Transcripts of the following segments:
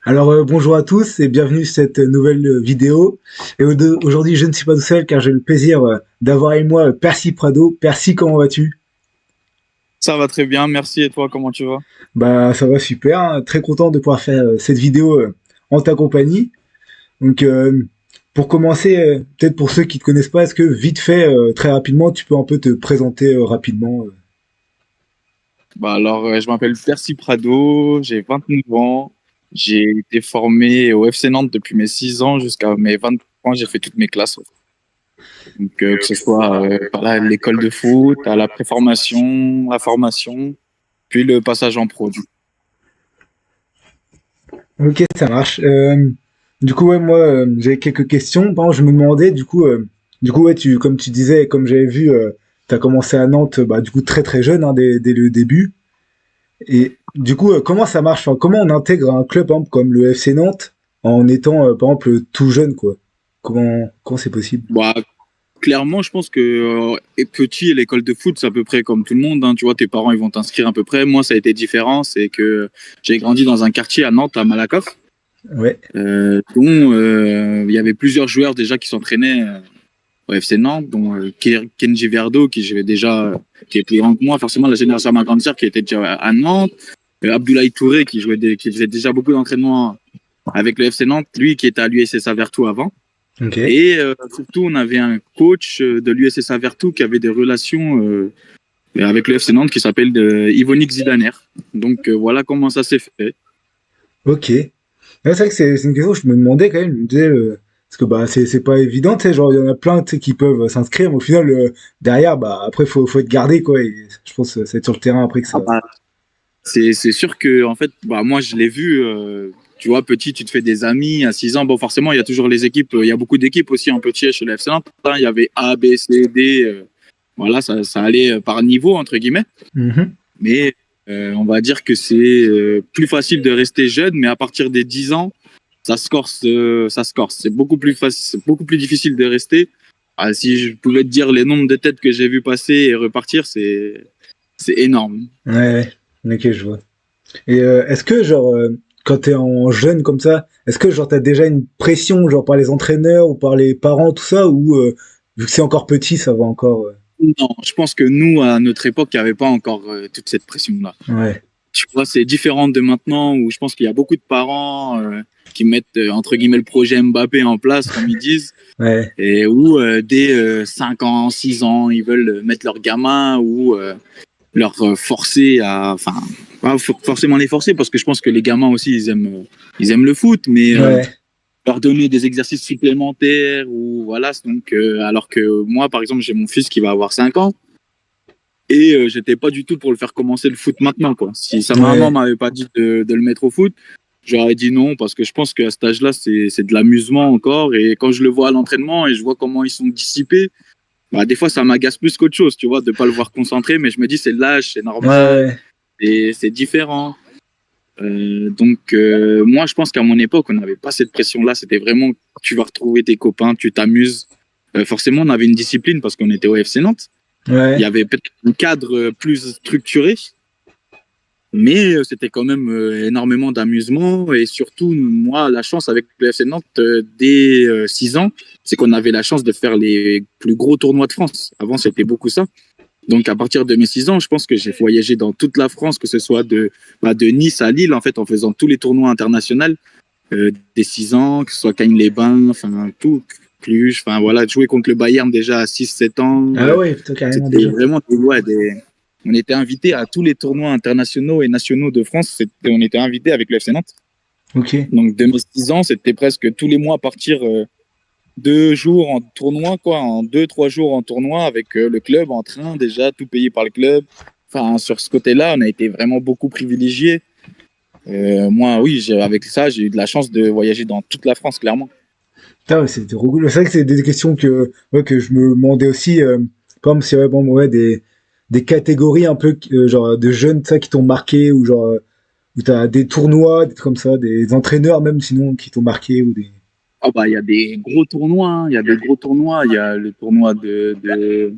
Alors bonjour à tous et bienvenue sur cette nouvelle vidéo. Et aujourd'hui, je ne suis pas tout seul car j'ai le plaisir d'avoir avec moi Percy Prado. Percy, comment vas-tu? Ça va très bien, merci. Et toi, comment tu vas? Bah ça va super, hein. Très content de pouvoir faire cette vidéo en ta compagnie. Donc pour commencer, peut-être pour ceux qui te connaissent pas, est-ce que vite fait, très rapidement, tu peux un peu te présenter rapidement Je m'appelle Percy Prado, j'ai 29 ans. J'ai été formé au FC Nantes depuis mes 6 ans jusqu'à mes 23 ans. J'ai fait toutes mes classes. Que ce soit l'école de foot, à la préformation, la formation, puis le passage en pro. Ok, ça marche. Du coup, ouais, moi, j'avais quelques questions. Par exemple, je me demandais, du coup, ouais, comme tu disais, comme j'avais vu, tu as commencé à Nantes, bah, du coup, très très jeune, hein, dès le début. Et du coup, comment ça marche? Enfin, comment on intègre un club, par exemple, comme le FC Nantes en étant, par exemple, tout jeune, quoi? Comment c'est possible? Bah, clairement, je pense que petit, l'école de foot, c'est à peu près comme tout le monde, hein. Tu vois, tes parents, ils vont t'inscrire à peu près. Moi, ça a été différent. C'est que j'ai grandi dans un quartier à Nantes, à Malakoff. Ouais, Dont il y avait plusieurs joueurs déjà qui s'entraînaient au FC Nantes, dont Kenji Verdo, qui est plus grand que moi, forcément la génération ma grande sœur qui était déjà à Nantes, Abdoulaye Touré qui faisait déjà beaucoup d'entraînement avec le FC Nantes, lui qui était à l'USS Avertou avant. ok. Et surtout, on avait un coach de l'USS Avertou qui avait des relations avec le FC Nantes qui s'appelle Ivonik Zidaner. Donc voilà comment ça s'est fait. Ok. Ouais, c'est vrai que c'est une question que je me demandais quand même. Je me disais, parce que bah, c'est pas évident, tu sais, genre, il y en a plein, tu sais, qui peuvent s'inscrire, mais au final, derrière, bah, après, faut être gardé, quoi. Et je pense que c'est être sur le terrain après que ça. Ah bah, c'est sûr que en fait, bah, moi je l'ai vu. Tu vois, petit, tu te fais des amis à 6 ans. Bon, forcément, il y a toujours les équipes. Il y a beaucoup d'équipes aussi en petit chez le FC Nantes, hein. Il y avait A, B, C, D. Voilà, ça allait par niveau, entre guillemets. Mhm. Mais on va dire que c'est plus facile de rester jeune, mais à partir des 10 ans, ça se corse. Ça se corse. C'est beaucoup plus facile, c'est beaucoup plus difficile de rester. Ah, si je pouvais te dire les nombres de têtes que j'ai vu passer et repartir, c'est énorme. Ouais, ouais. Ok, je vois. Et est-ce que, genre, quand t'es en jeune comme ça, est-ce que, genre, t'as déjà une pression, genre, par les entraîneurs ou par les parents, tout ça, ou vu que c'est encore petit, ça va encore. Non, je pense que nous, à notre époque, il n'y avait pas encore toute cette pression-là. Ouais. Tu vois, c'est différent de maintenant où je pense qu'il y a beaucoup de parents qui mettent, entre guillemets, le projet Mbappé en place, comme ils disent, Ouais. et où dès 5 ans, 6 ans, ils veulent mettre leur gamin ou leur forcer à. Enfin, pas forcément les forcer, parce que je pense que les gamins aussi, ils aiment le foot, mais Ouais. leur donner des exercices supplémentaires ou voilà. Donc, alors que moi, par exemple, j'ai mon fils qui va avoir 5 ans. Et j'étais pas du tout pour le faire commencer le foot maintenant, quoi. Si sa maman Ouais. m'avait pas dit de le mettre au foot, j'aurais dit non, parce que je pense qu'à cet âge-là, c'est de l'amusement encore. Et quand je le vois à l'entraînement et je vois comment ils sont dissipés, bah, des fois, ça m'agace plus qu'autre chose, tu vois, de pas le voir concentré. Mais je me dis, c'est l'âge, c'est Ouais. normal, Ouais. et c'est différent. Moi, je pense qu'à mon époque, on n'avait pas cette pression-là. C'était vraiment, tu vas retrouver tes copains, tu t'amuses. Forcément, on avait une discipline parce qu'on était au FC Nantes. Il y Ouais. avait peut-être un cadre plus structuré, mais c'était quand même énormément d'amusement. Et surtout, moi, la chance avec le FC Nantes, dès 6 ans, c'est qu'on avait la chance de faire les plus gros tournois de France. Avant, c'était beaucoup ça. Donc, à partir de mes 6 ans, je pense que j'ai voyagé dans toute la France, que ce soit de Nice à Lille, en fait, en faisant tous les tournois internationaux des 6 ans, que ce soit Cagnes-les-Bains, enfin, tout, Cluj, enfin, voilà, jouer contre le Bayern déjà à 6 7 ans. Ah ouais, plutôt carrément C'était déjà. vraiment on était invités à tous les tournois internationaux et nationaux de France. On était invités avec le FC Nantes. Ok. Donc, de mes 6 ans, c'était presque tous les mois partir 2 jours en tournoi, quoi, en 2 3 jours en tournoi avec le club en train, déjà, tout payé par le club. Enfin, sur ce côté-là, on a été vraiment beaucoup privilégiés. Moi, oui, avec ça, j'ai eu de la chance de voyager dans toute la France, clairement. Putain, ouais, c'était trop cool. C'est vrai que c'est des questions que je me demandais aussi. Comme si ouais, bon, ouais, des catégories un peu genre de jeunes ça, qui t'ont marqué ou genre où t'as des tournois, des trucs comme ça, des entraîneurs même sinon qui t'ont marqué ou des. Ah bah, il y a des gros tournois, hein. Il y a des gros tournois. Il y a le tournoi de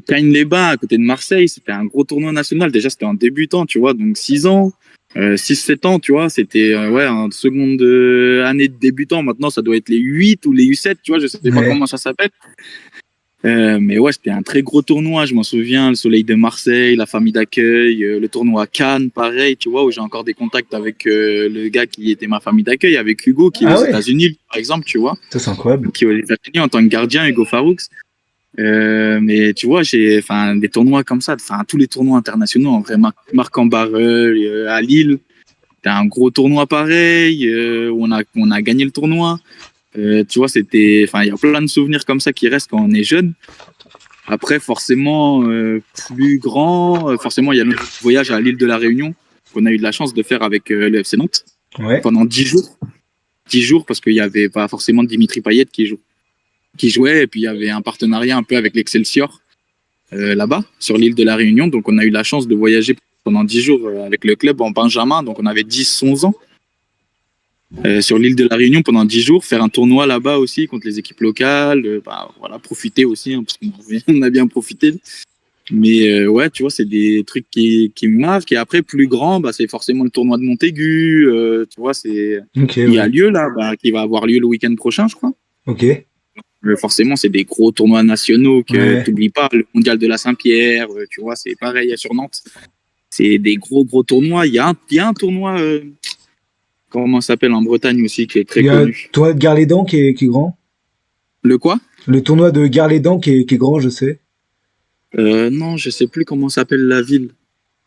Cagnes-les-Bains à côté de Marseille. C'était un gros tournoi national. Déjà, c'était en débutant, tu vois, donc 6 ans. 6-7 ans, tu vois, c'était ouais, en seconde année de débutant. Maintenant, ça doit être les 8 ou les U7, tu vois, je sais pas Ouais. comment ça s'appelle. Mais ouais, c'était un très gros tournoi, je m'en souviens, le Soleil de Marseille, la famille d'accueil, le tournoi à Cannes, pareil, tu vois, où j'ai encore des contacts avec le gars qui était ma famille d'accueil, avec Hugo, qui est aux Ah ouais, États-Unis, par exemple, tu vois, ça c'est incroyable. qui est aux États-Unis en tant que gardien, Hugo Faroux. Mais tu vois, j'ai enfin des tournois comme ça, enfin tous les tournois internationaux, en vrai, Marc-en-Barœul, à Lille, c'était un gros tournoi pareil, où on a gagné le tournoi. Tu vois, c'était, enfin, il y a plein de souvenirs comme ça qui restent quand on est jeune. Après, forcément, plus grand, forcément, il y a notre voyage à l'île de la Réunion qu'on a eu de la chance de faire avec le FC Nantes Ouais. pendant 10 jours. 10 jours parce qu'il n'y avait pas forcément Dimitri Payet qui jouait et puis il y avait un partenariat un peu avec l'Excelsior là-bas, sur l'île de la Réunion. Donc, on a eu la chance de voyager pendant 10 jours avec le club en Benjamin. Donc, on avait 10-11 ans sur l'île de la Réunion pendant 10 jours, faire un tournoi là-bas aussi contre les équipes locales. Bah, voilà, profiter aussi, hein, parce qu'on a bien profité. Mais ouais, tu vois, c'est des trucs qui me marquent. Et après, plus grand, bah, c'est forcément le tournoi de Montaigu. Tu vois, c'est Ok, qui a ouais. lieu là, bah, qui va avoir lieu le week-end prochain, je crois. Ok. Forcément, c'est des gros tournois nationaux que Ouais. t'oublies pas. Le mondial de la Saint-Pierre, tu vois, c'est pareil sur Nantes. C'est des gros tournois. Il y a un tournoi, comment ça s'appelle en Bretagne aussi, qui est très Il y a le connu. tournoi de Garlédan qui est grand. Le quoi? Le tournoi de Garlédan qui est grand, je sais. Non, je sais plus comment s'appelle la ville.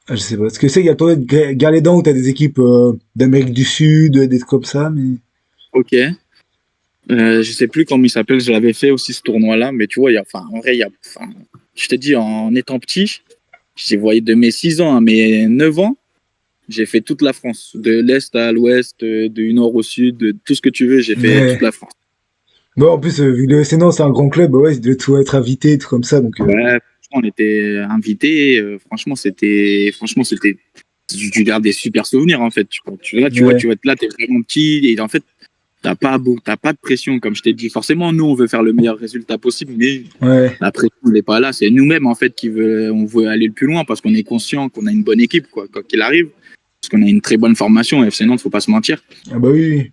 Ah, je sais pas. Parce que c'est, il y a le tournoi de Garlédan où t'as des équipes d'Amérique du Sud, des trucs comme ça, mais. Ok. Je sais plus comment il s'appelle, je l'avais fait aussi ce tournoi-là, mais tu vois, enfin, en vrai, enfin, je te dis, en étant petit, j'ai voyé de mes 6 ans à mes 9 ans, j'ai fait toute la France, de l'Est à l'Ouest, du Nord au Sud, de tout ce que tu veux, j'ai fait toute Ouais. la France. Bon, en plus, vu que le SNO, c'est un grand club, bah ouais, il devait tout être invité, tout comme ça, donc. Ouais, franchement, on était invités, franchement, c'était, tu gardes des super souvenirs, en fait. Là, Ouais. t'es vraiment petit, et en fait, t'as pas de pression, comme je t'ai dit. Forcément, nous, on veut faire le meilleur résultat possible, mais Ouais. la pression n'est pas là. C'est nous-mêmes, en fait, on veut aller le plus loin parce qu'on est conscient qu'on a une bonne équipe, quoi qu'il arrive. Parce qu'on a une très bonne formation. FC Nantes, faut pas se mentir. Ah bah oui,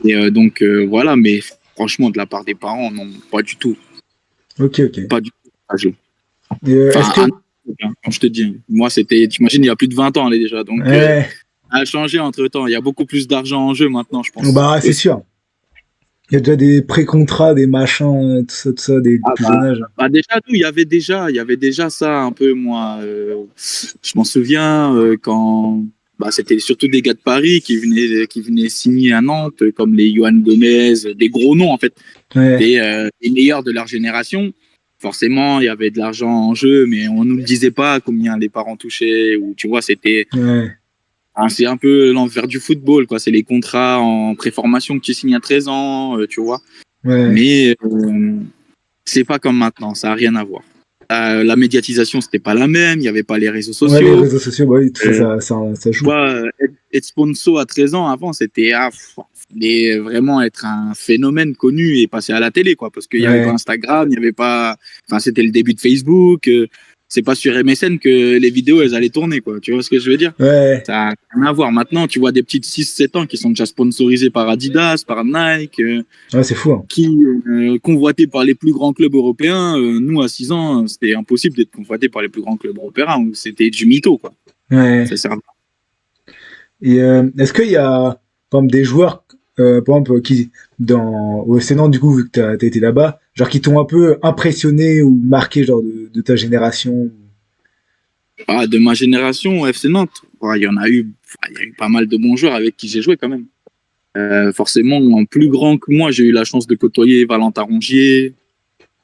oui. Et donc, voilà. Mais franchement, de la part des parents, non, pas du tout. Ok, ok. Pas du tout. Et, est-ce Enfin, que. quand je te dis, moi, c'était, t'imagines, il y a plus de 20 ans, elle est déjà. Donc, Ouais. ça a changé entre temps. Il y a beaucoup plus d'argent en jeu maintenant, je pense. Bah, c'est Aussi. sûr. Il y a déjà des pré-contrats, des machins, tout ça, des Ah plus bah, jeune âge. déjà, nous, il y avait déjà ça un peu, moi. Je m'en souviens quand bah, c'était surtout des gars de Paris qui venaient signer à Nantes, comme les Johan Gomez, des gros noms, en fait, Ouais. les meilleurs de leur génération. Forcément, il y avait de l'argent en jeu, mais on nous le disait pas combien les parents touchaient, ou tu vois, Ouais. c'est un peu l'envers du football, quoi. C'est les contrats en préformation que tu signes à 13 ans, tu vois. Ouais. Mais c'est pas comme maintenant, ça a rien à voir. La médiatisation, c'était pas la même, il y avait pas les réseaux Ouais, les sociaux. réseaux sociaux, bah oui, tout ça, Euh, ça Tu joue. vois, être sponsor à 13 ans avant, c'était vraiment être un phénomène connu et passer à la télé, quoi. Parce qu'il n'y avait pas Ouais. Instagram, il n'y avait pas. Enfin, c'était le début de Facebook. C'est pas sur MSN que les vidéos, elles allaient tourner, quoi. Tu vois ce que je veux dire? Ouais. Ça n'a rien à voir. Maintenant, tu vois des petites 6-7 ans qui sont déjà sponsorisées par Adidas, par Nike. Ouais, c'est fou, hein. Qui convoité par les plus grands clubs européens. Nous, à 6 ans, c'était impossible d'être convoité par les plus grands clubs européens. C'était du mytho, quoi. Ouais. Ça sert à... Et est-ce qu'il y a, par exemple, des joueurs, par exemple, qui, au Sénat, du coup, vu que t'as été là-bas, genre qui t'ont un peu impressionné ou marqué, genre, de ta génération? De ma génération, au FC Nantes, ouais, il y a eu pas mal de bons joueurs avec qui j'ai joué quand même. Forcément, en plus grand que moi, j'ai eu la chance de côtoyer Valentin Rongier,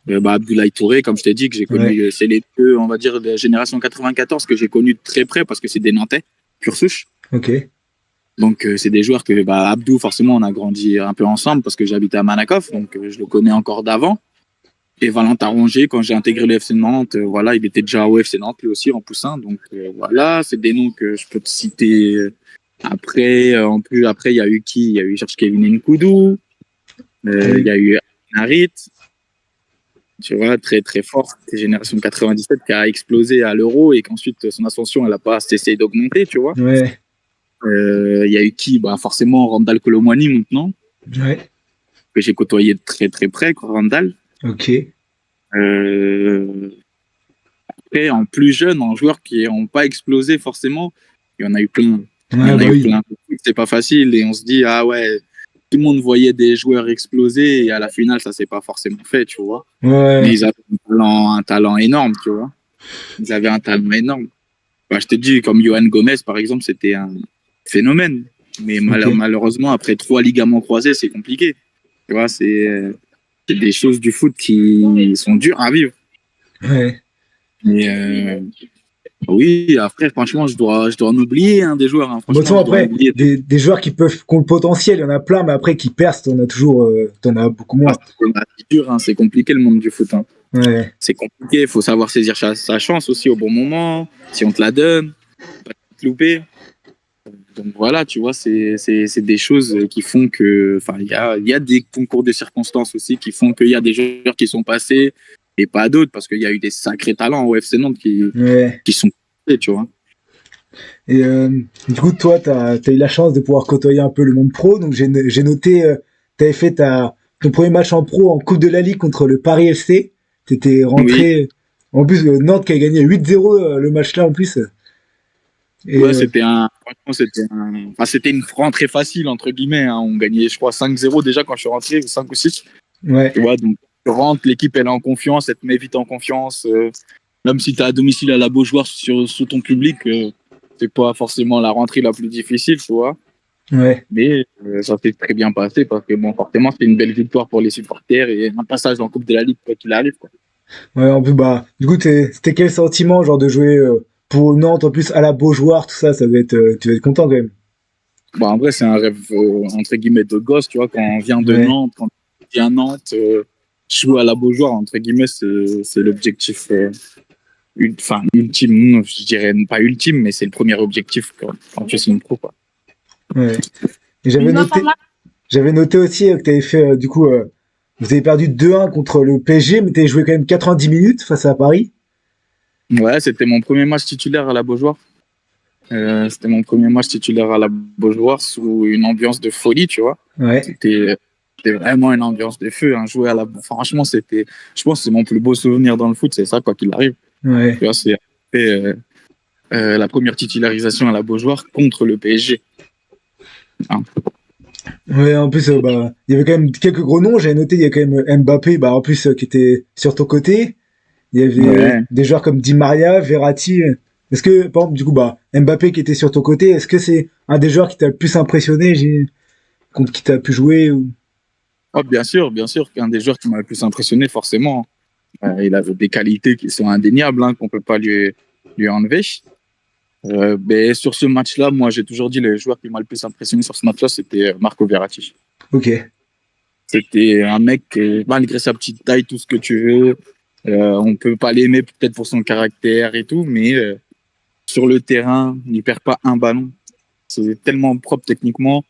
Abdoulaye Touré, comme je t'ai dit, que j'ai connu. Ouais. C'est les deux, on va dire, de la génération 94 que j'ai connu de très près parce que c'est des Nantais, pur souche. Ok. Donc, c'est des joueurs que, Abdou, forcément, on a grandi un peu ensemble parce que j'habitais à Malakoff, donc je le connais encore d'avant. Et Valentin Rongier, quand j'ai intégré le FC Nantes, voilà, il était déjà au FC Nantes lui aussi en poussin. Donc voilà, c'est des noms que je peux te citer. Après, en plus, après, il y a eu qui? Il y a eu Georges Kevin Nkoudou, il y Oui. a eu Harit, tu vois, très très fort, cette génération 97 qui a explosé à l'Euro et qu'ensuite son ascension, elle n'a pas cessé d'augmenter, tu vois. Ouais. Il y a eu qui? Bah, forcément, Randall Colomwani maintenant, Ouais. que j'ai côtoyé de très très près, quoi, Randall. Ok. Euh, Après, en plus jeune, en joueurs qui n'ont pas explosé forcément, il y en a eu plein. Il y Ouais, en a bah eu oui. plein. C'est pas facile et on se dit, ah ouais, tout le monde voyait des joueurs exploser et à la finale, ça s'est pas forcément fait, tu vois. Mais Ouais. ils avaient un talent énorme, tu vois. Ils avaient un talent énorme. Bah, je te dis, comme Johan Gomez, par exemple, c'était un phénomène. Mais Ok. malheureusement, après 3 ligaments croisés, c'est compliqué. Tu vois, c'est des choses du foot qui sont dures à vivre. Ouais. Mais oui, après, franchement, je dois en oublier hein, des joueurs. Hein. Bon, Franchement, je dois en après, oublier. des joueurs qui ont le potentiel, il y en a plein, mais après qui percent, t'en as beaucoup Ah, moins. c'est dur, hein, c'est compliqué le monde du foot. Hein. Ouais. C'est compliqué, il faut savoir saisir sa chance aussi au bon moment, si on te la donne, pas te louper. Donc voilà, tu vois, c'est des choses qui font que. Enfin, il y a des concours de circonstances aussi qui font qu'il y a des joueurs qui sont passés et pas d'autres, parce qu'il y a eu des sacrés talents au FC Nantes Ouais. qui sont passés, tu vois. Et du coup, toi, t'as eu la chance de pouvoir côtoyer un peu le monde pro. Donc, j'ai noté, t'avais fait ton premier match en pro en Coupe de la Ligue contre le Paris FC. T'étais Oui, rentré. En plus, Nantes qui a gagné 8-0 le match-là, en plus. Et ouais, franchement, c'était une rentrée facile, entre guillemets. Hein. On gagnait, je crois, 5-0 déjà quand je suis rentré, 5 ou 6. ouais, Tu vois, donc, tu rentres, l'équipe, elle est en confiance, elle te met vite en confiance. Même si tu es à domicile à la Beaujoire sous ton public, c'est pas forcément la rentrée la plus difficile, tu vois. ouais, Mais ça s'est très bien passé parce que, bon, forcément, c'était une belle victoire pour les supporters et un passage en Coupe de la Ligue, quoi qu'il arrive. Quoi. ouais. En plus, bah, du coup, c'était quel sentiment, genre, de jouer pour Nantes, en plus, à la Beaujoire, tout ça, tu vas être content quand même. Bon, en vrai, c'est un rêve, entre guillemets, de gosse, tu vois, quand on vient de Ouais, Nantes, quand on vient à Nantes, jouer à la Beaujoire, entre guillemets, c'est l'objectif enfin, ultime, je dirais pas ultime, mais c'est le premier objectif quand tu signes pro, quoi. ouais. Et j'avais noté aussi que t'avais fait, du coup, vous avez perdu 2-1 contre le PSG, mais t'avais joué quand même 90 minutes face à Paris. Ouais, c'était mon premier match titulaire à la Beaujoire. C'était mon premier match titulaire à la Beaujoire sous une ambiance de folie, tu vois. Ouais, C'était, c'était vraiment une ambiance de feu. Hein. Jouer franchement, je pense que c'est mon plus beau souvenir dans le foot, c'est ça, quoi qu'il arrive. ouais. Tu vois, c'est la première titularisation à la Beaujoire contre le PSG. Hein. Ouais, en plus, bah, il y avait quand même quelques gros noms. J'avais noté, il y a quand même Mbappé, bah, en plus, qui était sur ton côté. Il y avait Ouais. des joueurs comme Di Maria, Verratti. Est-ce que, par exemple, du coup, bah, Mbappé qui était sur ton côté, est-ce que c'est un des joueurs qui t'a le plus impressionné, contre qui t'as pu jouer ou... Oh, bien sûr, qu'un des joueurs qui m'a le plus impressionné, forcément. Il avait des qualités qui sont indéniables, hein, qu'on ne peut pas lui enlever. Mais sur ce match-là, moi, j'ai toujours dit le joueur qui m'a le plus impressionné sur ce match-là, c'était Marco Verratti. Ok. C'était un mec, malgré sa petite taille, tout ce que tu veux, on peut pas l'aimer peut-être pour son caractère et tout, mais sur le terrain, il perd pas un ballon. C'est tellement propre techniquement.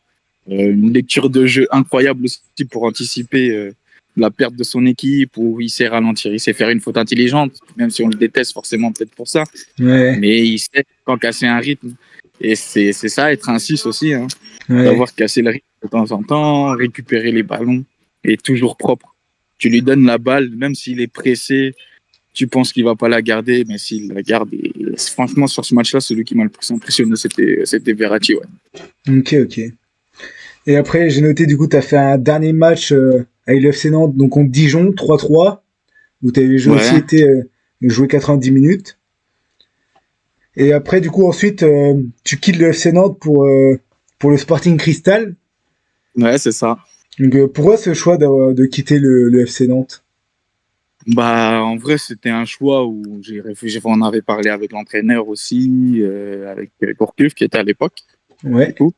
Une lecture de jeu incroyable aussi pour anticiper la perte de son équipe, où il sait ralentir, il sait faire une faute intelligente, même si on le déteste forcément peut-être pour ça, Ouais, mais il sait quand casser un rythme. Et c'est ça, être un 6 aussi, hein, ouais, savoir casser le rythme de temps en temps, récupérer les ballons, et toujours propre. Tu lui donnes la balle, même s'il est pressé, tu penses qu'il va pas la garder, mais s'il la garde, et franchement, sur ce match-là, celui qui m'a le plus impressionné, c'était Verratti, ouais. ok, ok. Et après, j'ai noté, du coup, t'as fait un dernier match avec le FC Nantes, donc contre Dijon, 3-3, où t'avais aussi Ouais, été joué 90 minutes. Et après, du coup, ensuite, tu quittes le FC Nantes pour le Sporting Cristal. ouais, c'est ça. Donc, pourquoi ce choix de quitter le FC Nantes? Bah, en vrai, c'était un choix où j'ai réfléchi. On avait parlé avec l'entraîneur aussi, avec Gourcuff, qui était à l'époque, du Ouais, coup.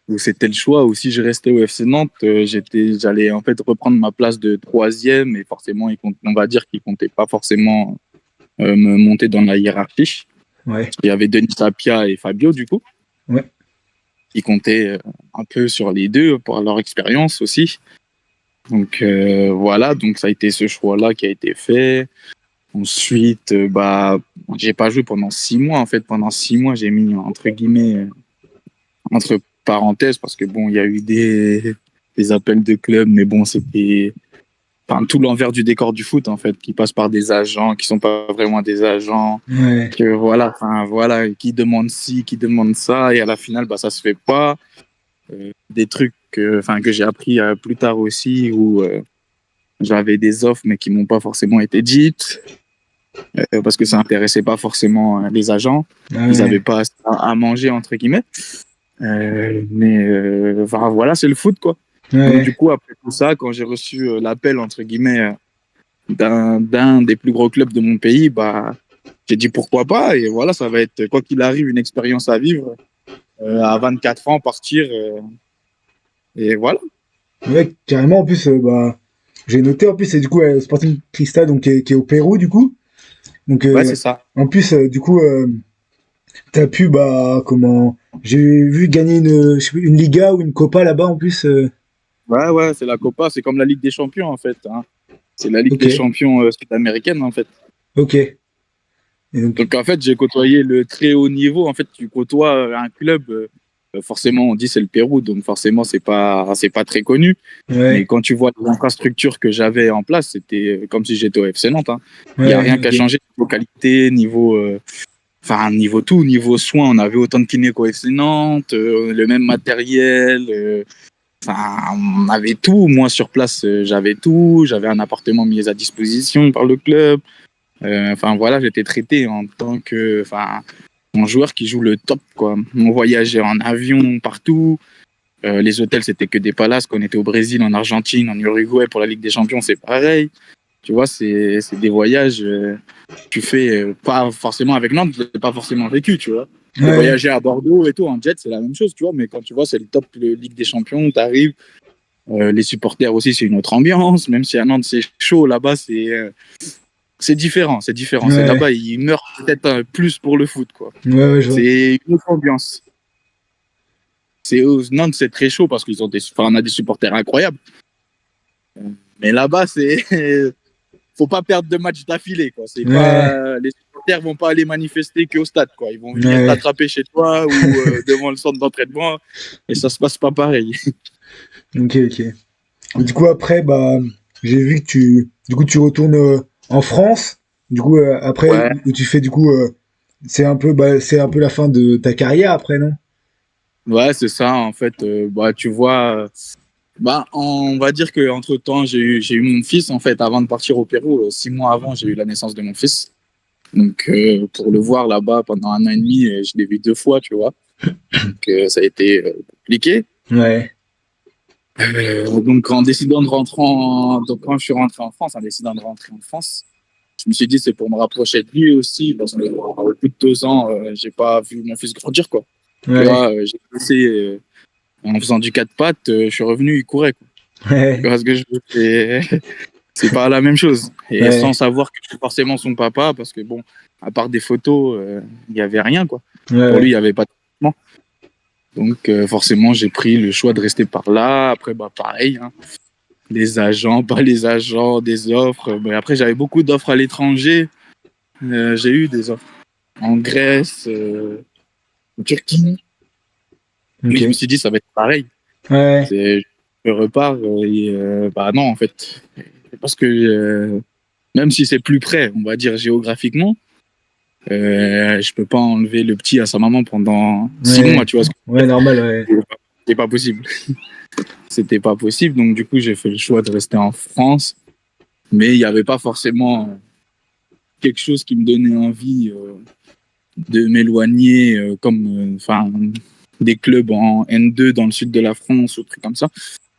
Où c'était le choix. Ou si je restais au FC Nantes, j'allais en fait reprendre ma place de troisième. Et forcément, on va dire qu'il comptait pas forcément me monter dans la hiérarchie. ouais, Il y avait Denis Sapia et Fabio, du coup, ouais, qui comptaient un peu sur les deux pour leur expérience aussi. Donc voilà, donc ça a été ce choix-là qui a été fait. Ensuite, bah, j'ai pas joué pendant 6 mois. En fait, pendant 6 mois, j'ai mis entre parenthèses, parce que bon, il y a eu des appels de club, mais bon, c'était enfin, tout l'envers du décor du foot, en fait, qui passe par des agents qui sont pas vraiment des agents, Ouais. que voilà, enfin, voilà, qui demandent ci, qui demandent ça, et à la finale, bah, ça se fait pas. Des trucs enfin, que j'ai appris plus tard aussi, où j'avais des offres, mais qui m'ont pas forcément été dites, parce que ça intéressait pas forcément les agents. Ils avaient Ouais. pas à manger, entre guillemets. Mais enfin, voilà, c'est le foot, quoi. Donc, du Ouais. coup, après tout ça, quand j'ai reçu l'appel, entre guillemets, d'un des plus gros clubs de mon pays, bah, j'ai dit pourquoi pas. Et voilà, ça va être, quoi qu'il arrive, une expérience à vivre. À 24 ans, partir. Et voilà. Ouais, carrément, en plus, bah, j'ai noté, en plus, c'est du coup Sporting Cristal, donc, qui est au Pérou, du coup. Donc, Ouais, c'est ça. en plus, du coup, t'as pu, bah, comment. J'ai vu gagner je sais plus, une Liga ou une Copa là-bas, en plus. Ouais, ouais, c'est la Copa. C'est comme la Ligue des Champions, en fait, hein. C'est la Ligue Ok, des Champions sud-américaine, en fait. ok. Et donc, Donc, en fait, j'ai côtoyé le très haut niveau. En fait, tu côtoies un club. Forcément, on dit c'est le Pérou, donc forcément, c'est pas très connu. Mais ouais, quand tu vois l'infrastructure que j'avais en place, c'était comme si j'étais au FC Nantes, hein. Il n'y a ouais, rien qu'à ok. changer niveau qualité, niveau, enfin, niveau tout, niveau soins. On avait autant de kinés qu'au FC Nantes, le même matériel. Enfin, on avait tout. Moi, sur place, j'avais tout. J'avais un appartement mis à disposition par le club. Enfin, voilà, j'étais traité en tant que, enfin, un joueur qui joue le top, quoi. On voyageait en avion partout. Les hôtels, c'était que des palaces. Quand on était au Brésil, en Argentine, en Uruguay pour la Ligue des Champions, c'est pareil. Tu vois, c'est des voyages tu fais pas forcément avec Nantes, je l'ai pas forcément vécu, tu vois. J'ai Ouais, voyagé à Bordeaux et tout, en jet, c'est la même chose, tu vois. Mais quand tu vois, c'est le top de Ligue des Champions, t'arrives. Les supporters aussi, c'est une autre ambiance. Même si à Nantes, c'est chaud, là-bas, c'est différent. C'est différent. C'est ouais, là-bas, ils meurent peut-être plus pour le foot, quoi. ouais, ouais, je vois. C'est une autre ambiance. Nantes, c'est très chaud parce qu'ils ont enfin, on a des supporters incroyables. Mais là-bas, c'est faut pas perdre de matchs d'affilée, quoi. C'est Ouais, pas les supporters vont pas aller manifester qu'au stade, quoi. Ils vont venir ouais, t'attraper chez toi ou devant le centre d'entraînement et ça se passe pas pareil. ok, ok. Du coup, après, bah, j'ai vu que du coup, tu retournes en France. Du coup, après, Ouais, où tu fais, du coup, bah, c'est un peu la fin de ta carrière après, non? ouais, c'est ça. En fait, bah tu vois, bah on va dire que entre temps j'ai eu mon fils en fait avant de partir au Pérou. 6 mois avant, j'ai eu la naissance de mon fils. Donc pour le voir là-bas pendant 1 an et demi, je l'ai vu 2 fois, tu vois. Donc ça a été compliqué. Ouais, Donc en décidant de rentrer donc quand je suis rentré en France, en décidant de rentrer en France, je me suis dit c'est pour me rapprocher de lui aussi parce que au plus de 2 ans, j'ai pas vu mon fils grandir, quoi. Tu ouais, vois, j'ai laissé en faisant du 4 pattes, je suis revenu, il courait, quoi. Tu ouais, vois ce que je veux dire. C'est pas la même chose. Et sans ouais, savoir que je suis forcément son papa, parce que bon, à part des photos, il n'y avait rien, quoi. ouais, Pour lui, il ouais, n'y avait pas de traitement. Donc forcément, j'ai pris le choix de rester par là. Après, bah pareil, hein. Les agents, pas les agents, des offres. Mais après, j'avais beaucoup d'offres à l'étranger. J'ai eu des offres en Grèce, en Turquie. Mais je me ok. suis dit, ça va être pareil. Ouais, Je repars et bah non, en fait. Parce que même si c'est plus près, on va dire géographiquement, je peux pas enlever le petit à sa maman pendant 6 mois, ouais, tu vois ce que ouais, normal, ouais. je veux dire. C'était pas possible. C'était pas possible. Donc, du coup, j'ai fait le choix de rester en France. Mais il n'y avait pas forcément quelque chose qui me donnait envie de m'éloigner, comme enfin des clubs en N2 dans le sud de la France ou trucs comme ça.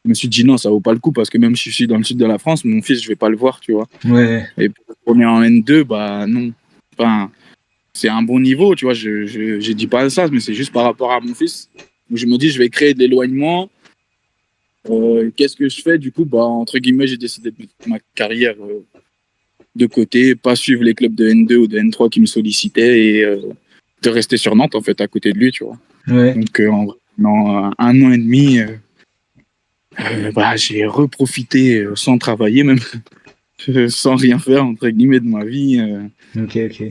Je me suis dit non, ça vaut pas le coup parce que même si je suis dans le sud de la France, mon fils, je vais pas le voir, tu vois. Ouais, Et pour retourner en N2, bah non. Enfin, c'est un bon niveau, tu vois. Je dis pas ça, mais c'est juste par rapport à mon fils. Où je me dis, je vais créer de l'éloignement. Qu'est-ce que je fais? Du coup, bah, entre guillemets, j'ai décidé de mettre ma carrière de côté, pas suivre les clubs de N2 ou de N3 qui me sollicitaient et de rester sur Nantes, en fait, à côté de lui, tu vois. ouais, Donc, en 1 an et demi, bah, j'ai reprofité sans travailler, même sans rien faire, entre guillemets, de ma vie, ok, ok.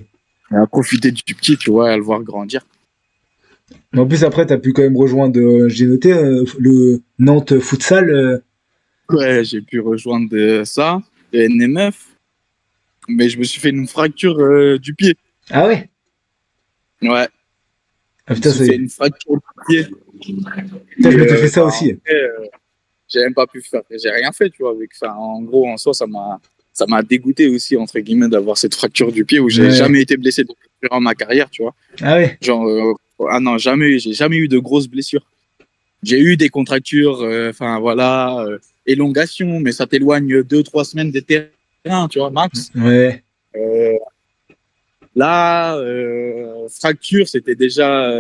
à profiter du petit, tu vois, à le voir grandir. Mais en plus, après, t'as pu quand même rejoindre, j'ai noté, le Nantes Futsal. Ouais, j'ai pu rejoindre ça, le NMF, mais je me suis fait une fracture du pied. Ah ouais? Ouais, Ah je me putain, suis fait une fracture du pied. putain, je Et m'étais fait ça bah, aussi. après, j'ai même pas pu faire, j'ai rien fait, tu vois. Enfin, en gros, en soi, ça m'a dégoûté aussi, entre guillemets, d'avoir cette fracture du pied où j'ai Ouais. jamais été blessé durant ma carrière, tu vois. Ah ouais? Genre, ah non, jamais, j'ai jamais eu de grosses blessures. J'ai eu des contractures, enfin voilà, élongation, mais ça t'éloigne 2, 3 semaines des terrains, tu vois, max. Ouais. Euh, Là, fracture, c'était déjà,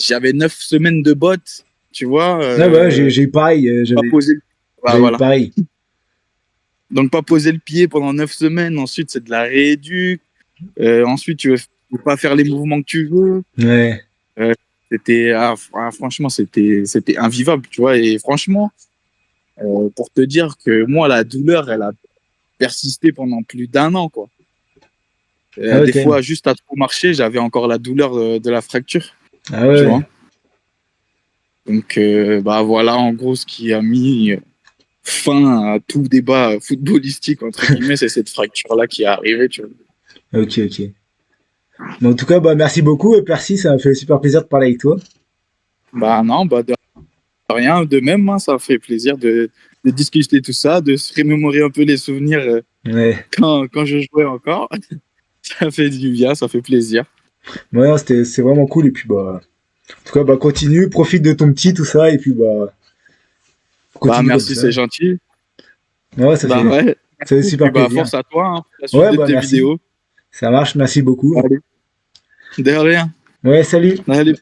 j'avais 9 semaines de bottes, tu vois, Ah bah, j'ai eu pareil, pas posé. Bah, j'avais eu voilà. pareil. Donc pas poser le pied pendant 9 semaines. Ensuite, c'est de la rééduque. Ensuite, tu veux pas faire les mouvements que tu veux. Ouais. Euh, franchement, c'était invivable, tu vois. Et franchement, pour te dire que moi, la douleur, elle a persisté pendant plus d'1 an, quoi. Ah ouais, Des quand même. fois, juste à trop marcher, j'avais encore la douleur de la fracture, Ah tu ouais. vois. Donc, bah voilà, en gros, ce qui a mis fin à tout débat footballistique, entre guillemets, c'est cette fracture-là qui est arrivée, tu vois. Ok, ok. Mais en tout cas, bah, merci beaucoup, Percy, ça m'a fait super plaisir de parler avec toi. Bah non, bah de rien, de même, hein, ça fait plaisir de discuter tout ça, de se remémorer un peu les souvenirs Ouais. quand je jouais encore. Ça fait du bien, ça fait plaisir. Ouais, non, c'est vraiment cool, et puis bah, en tout cas, bah, continue, profite de ton petit, tout ça, et puis bah, Bah continue comme merci, ça. c'est gentil. Ouais, Bah ouais. ça fait Et puis super bah plaisir. force à toi, hein, pour la suite Ouais, de bah, tes merci. vidéos. Ça marche, merci beaucoup. Allez, de rien. Ouais, salut. Allez.